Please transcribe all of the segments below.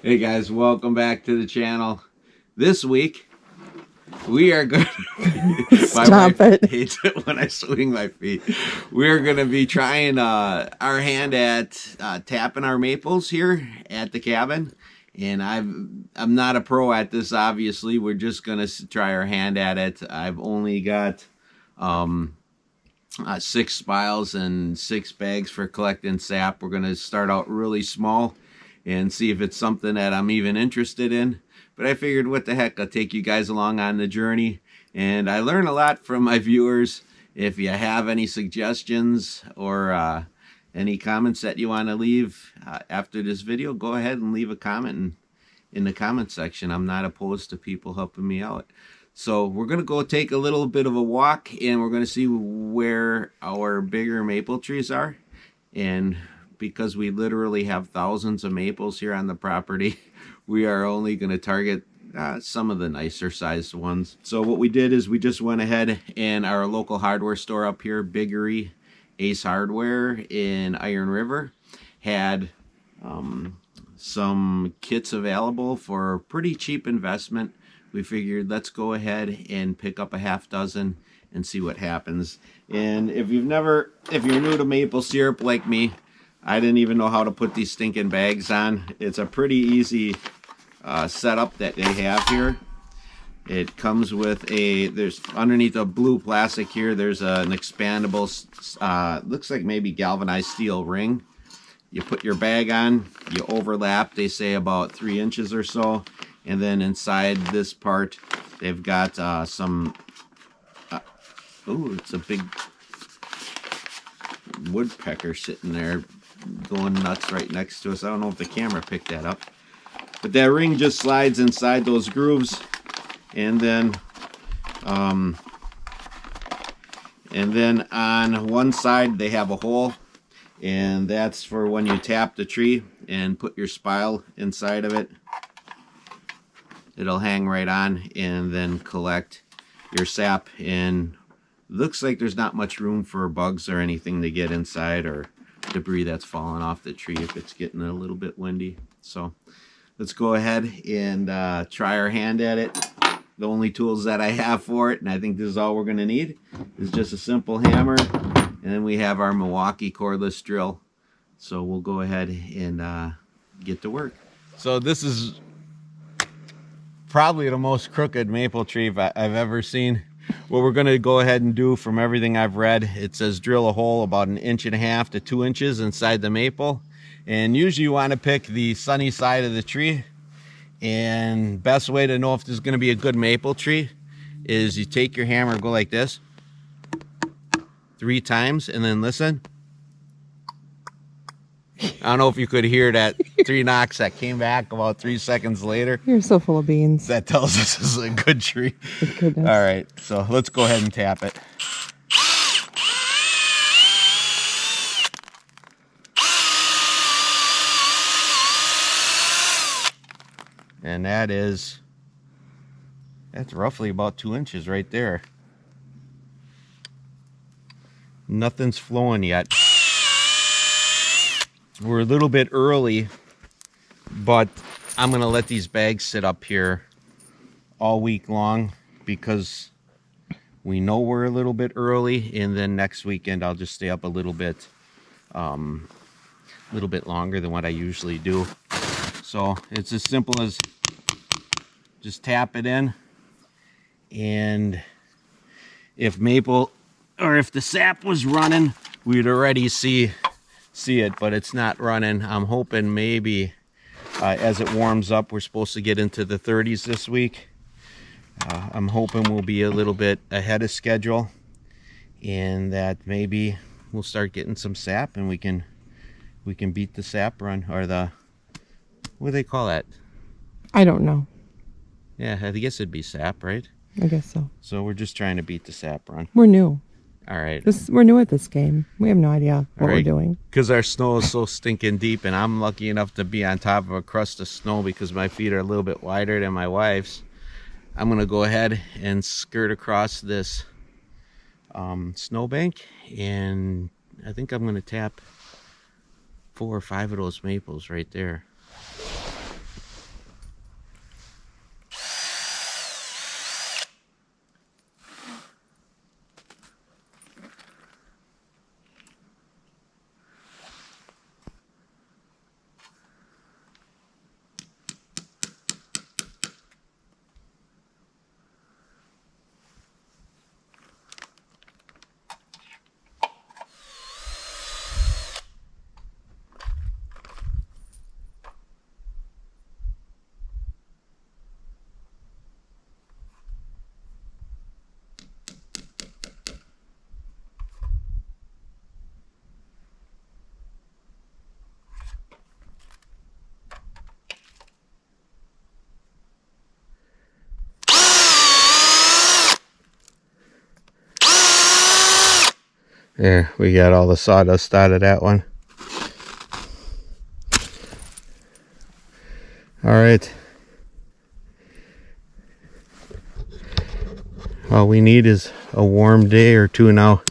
Hey guys, welcome back to the channel. This week we are going to my Stop wife it. hates it when I swing my feet. We're going to be trying our hand at tapping our maples here at the cabin. And I'm not a pro at this, obviously. We're just going to try our hand at it. I've only got 6 spiles and 6 bags for collecting sap. We're going to start out really small and see if it's something that I'm even interested in. But I figured, what the heck, I'll take you guys along on the journey. And I learn a lot from my viewers. If you have any suggestions or any comments that you want to leave after this video, go ahead and leave a comment in the comment section. I'm not opposed to people helping me out. So we're going to go take a little bit of a walk, and we're going to see where our bigger maple trees are. And because we literally have thousands of maples here on the property, we are only going to target some of the nicer sized ones. So what we did is we just went ahead, and our local hardware store up here, Biggery Ace Hardware in Iron River, had some kits available for a pretty cheap investment. We figured, let's go ahead and pick up a half dozen and see what happens. And if you're new to maple syrup like me, I didn't even know how to put these stinking bags on. It's a pretty easy setup that they have here. It comes with there's underneath a blue plastic here, there's an expandable, looks like maybe galvanized steel ring. You put your bag on, you overlap, they say about 3 inches or so. And then inside this part, they've got some, it's a big woodpecker sitting there going nuts right next to us. I don't know if the camera picked that up. But that ring just slides inside those grooves. And then on one side they have a hole. And that's for when you tap the tree and put your spile inside of it. It'll hang right on and then collect your sap. And looks like there's not much room for bugs or anything to get inside, or debris that's falling off the tree if it's getting a little bit windy. So let's go ahead and try our hand at it. The only tools that I have for it, and I think this is all we're going to need, is just a simple hammer. And then we have our Milwaukee cordless drill. So we'll go ahead and get to work. So this is probably the most crooked maple tree I've ever seen. What we're going to go ahead and do, from everything I've read, it says drill a hole about 1.5 inches to 2 inches inside the maple. And usually you want to pick the sunny side of the tree. And best way to know if this is going to be a good maple tree is you take your hammer, go like this 3 times, and then listen. I don't know if you could hear that 3 knocks that came back about 3 seconds later. You're so full of beans. That tells us this is a good tree. Goodness. All right, so let's go ahead and tap it. And that's roughly about 2 inches right there. Nothing's flowing yet. We're a little bit early, but I'm gonna let these bags sit up here all week long because we know we're a little bit early, and then next weekend I'll just stay up a little bit longer than what I usually do. So it's as simple as just tap it in, and if the sap was running, we'd already see it, but it's not running. I'm hoping maybe as it warms up, we're supposed to get into the 30s this week. I'm hoping we'll be a little bit ahead of schedule, and that maybe we'll start getting some sap, and we can beat the sap run, or what do they call that? I don't know. Yeah, I guess it'd be sap, right? I guess so. So we're just trying to beat the sap run. We're new. All right. We're new at this game. We have no idea what we're doing. Because our snow is so stinking deep, and I'm lucky enough to be on top of a crust of snow because my feet are a little bit wider than my wife's. I'm going to go ahead and skirt across this snowbank, and I think I'm going to tap 4 or 5 of those maples right there. There, we got all the sawdust out of that one. All right. All we need is a warm day or two now.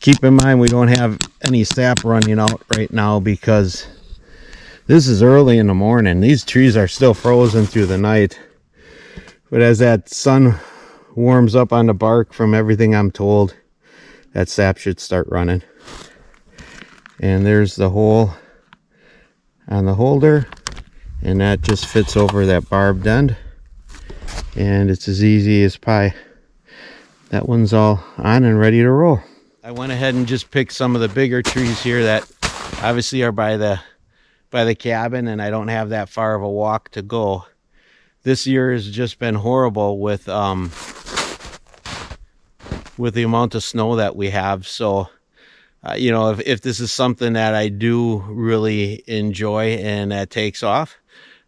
Keep in mind we don't have any sap running out right now because this is early in the morning. These trees are still frozen through the night. But as that sun warms up on the bark, from everything I'm told, that sap should start running. And there's the hole on the holder, and that just fits over that barbed end, and it's as easy as pie. That one's all on and ready to roll. I went ahead and just picked some of the bigger trees here that obviously are by the cabin, and I don't have that far of a walk to go. This year has just been horrible with the amount of snow that we have. So you know, if this is something that I do really enjoy and that takes off,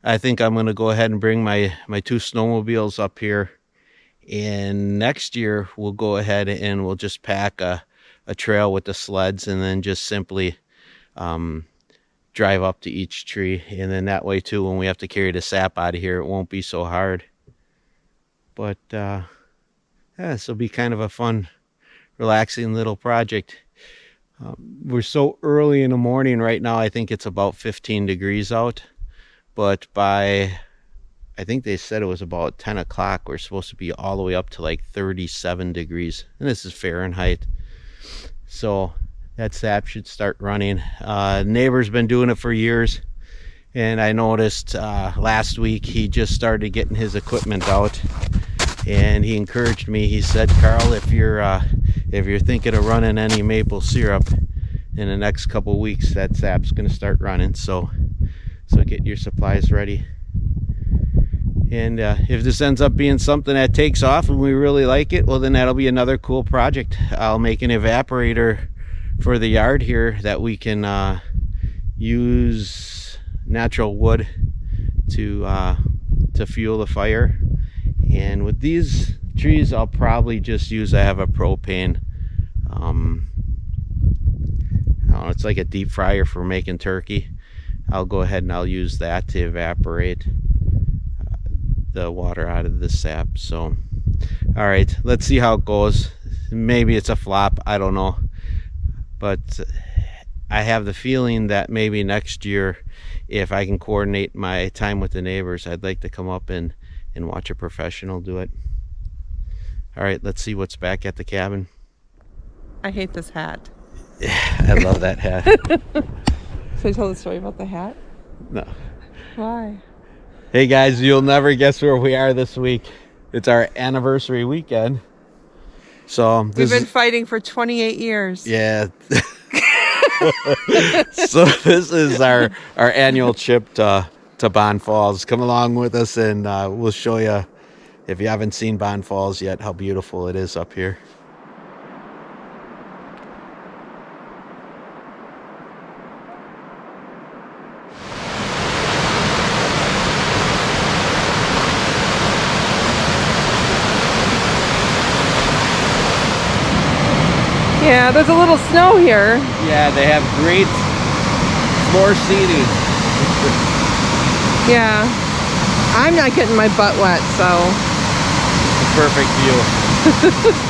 I think I'm going to go ahead and bring my two snowmobiles up here, and next year we'll go ahead and we'll just pack a trail with the sleds, and then just simply drive up to each tree, and then that way too, when we have to carry the sap out of here, it won't be so hard. But yeah, this will be kind of a fun, relaxing little project. We're so early in the morning right now. I think it's about 15 degrees out, but by, I think they said it was about 10 o'clock, we're supposed to be all the way up to like 37 degrees, and this is Fahrenheit. So that sap should start running. Neighbor's been doing it for years, and I noticed last week he just started getting his equipment out, and he encouraged me. He said, Carl, if you're thinking of running any maple syrup in the next couple weeks, that sap's going to start running. So get your supplies ready. And if this ends up being something that takes off and we really like it, well, then that'll be another cool project. I'll make an evaporator for the yard here that we can use natural wood to fuel the fire. And with these trees, I'll probably just use, I have a propane, I don't know, it's like a deep fryer for making turkey. I'll go ahead and I'll use that to evaporate the water out of the sap. So all right, let's see how it goes. Maybe it's a flop, I don't know, but I have the feeling that maybe next year, if I can coordinate my time with the neighbors, I'd like to come up and watch a professional do it. All right, let's see what's back at the cabin. I hate this hat. I love that hat. So I told the story about the hat? No. Why? Hey guys, you'll never guess where we are this week. It's our anniversary weekend. So we've been fighting for 28 years. Yeah. So this is our annual trip to Bond Falls. Come along with us, and we'll show you, if you haven't seen Bond Falls yet, how beautiful it is up here. Yeah, there's a little snow here. Yeah, they have great floor seating. Yeah, I'm not getting my butt wet, so. Perfect view.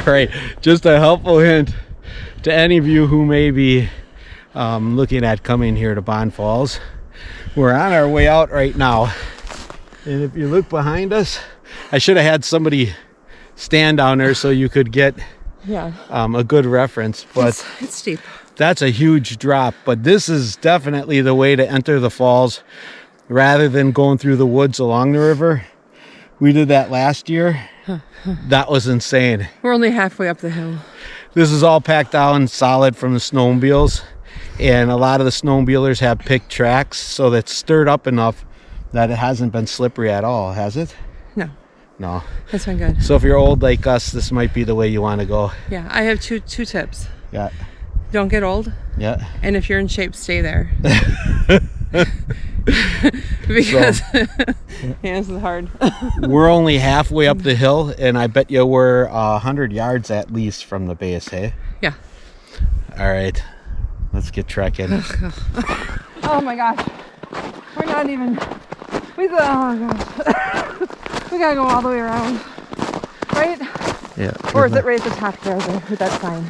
right, just a helpful hint to any of you who may be looking at coming here to Bond Falls. We're on our way out right now, and if you look behind us, I should have had somebody stand down there so you could get a good reference, but it's steep. That's a huge drop. But this is definitely the way to enter the falls rather than going through the woods along the river. We did that last year. That was insane. We're only halfway up the hill. This is all packed down solid from the snowmobiles, and a lot of the snowmobilers have picked tracks, so that's stirred up enough that it hasn't been slippery at all, has it? No. That's been good. So if you're old like us, this might be the way you want to go. Yeah, I have two tips. Yeah. Don't get old. Yeah. And if you're in shape, stay there. Because this is hard. We're only halfway up the hill, and I bet you we're 100 yards at least from the base, hey? Yeah. All right. Let's get trekking. Oh my gosh. We're not even... oh gosh. We gotta go all the way around. Right? Yeah. Or is it right at the top there with that sign?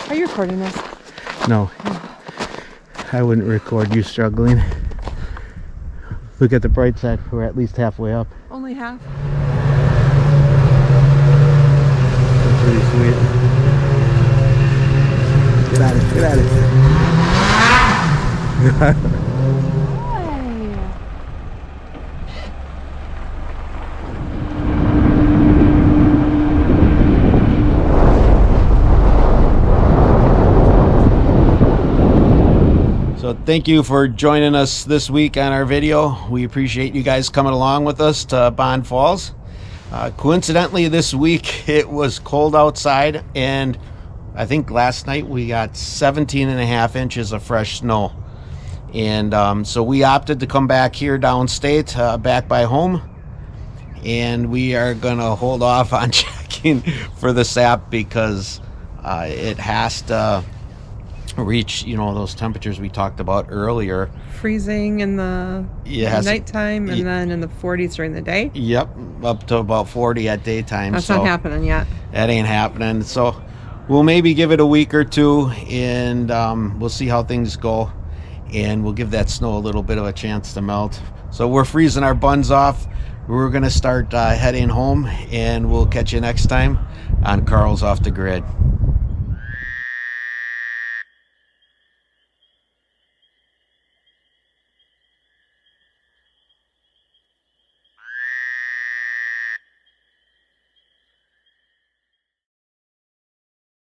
Are you recording this? No. I wouldn't record you struggling. Look at the bright side. We're at least halfway up. Only half. That's pretty sweet. Get at it. Get at it. So thank you for joining us this week on our video. We appreciate you guys coming along with us to Bond Falls. Coincidentally, this week it was cold outside, and I think last night we got 17.5 inches of fresh snow. And so we opted to come back here downstate, back by home, and we are gonna hold off on checking for the sap because it has to reach, you know, those temperatures we talked about earlier. Freezing in the nighttime, and then in the 40s during the day. Yep, up to about 40 at daytime. That's not happening yet. That ain't happening. So we'll maybe give it a week or two, and we'll see how things go, and we'll give that snow a little bit of a chance to melt. So we're freezing our buns off. We're gonna start heading home, and we'll catch you next time on Carl's Off the Grid.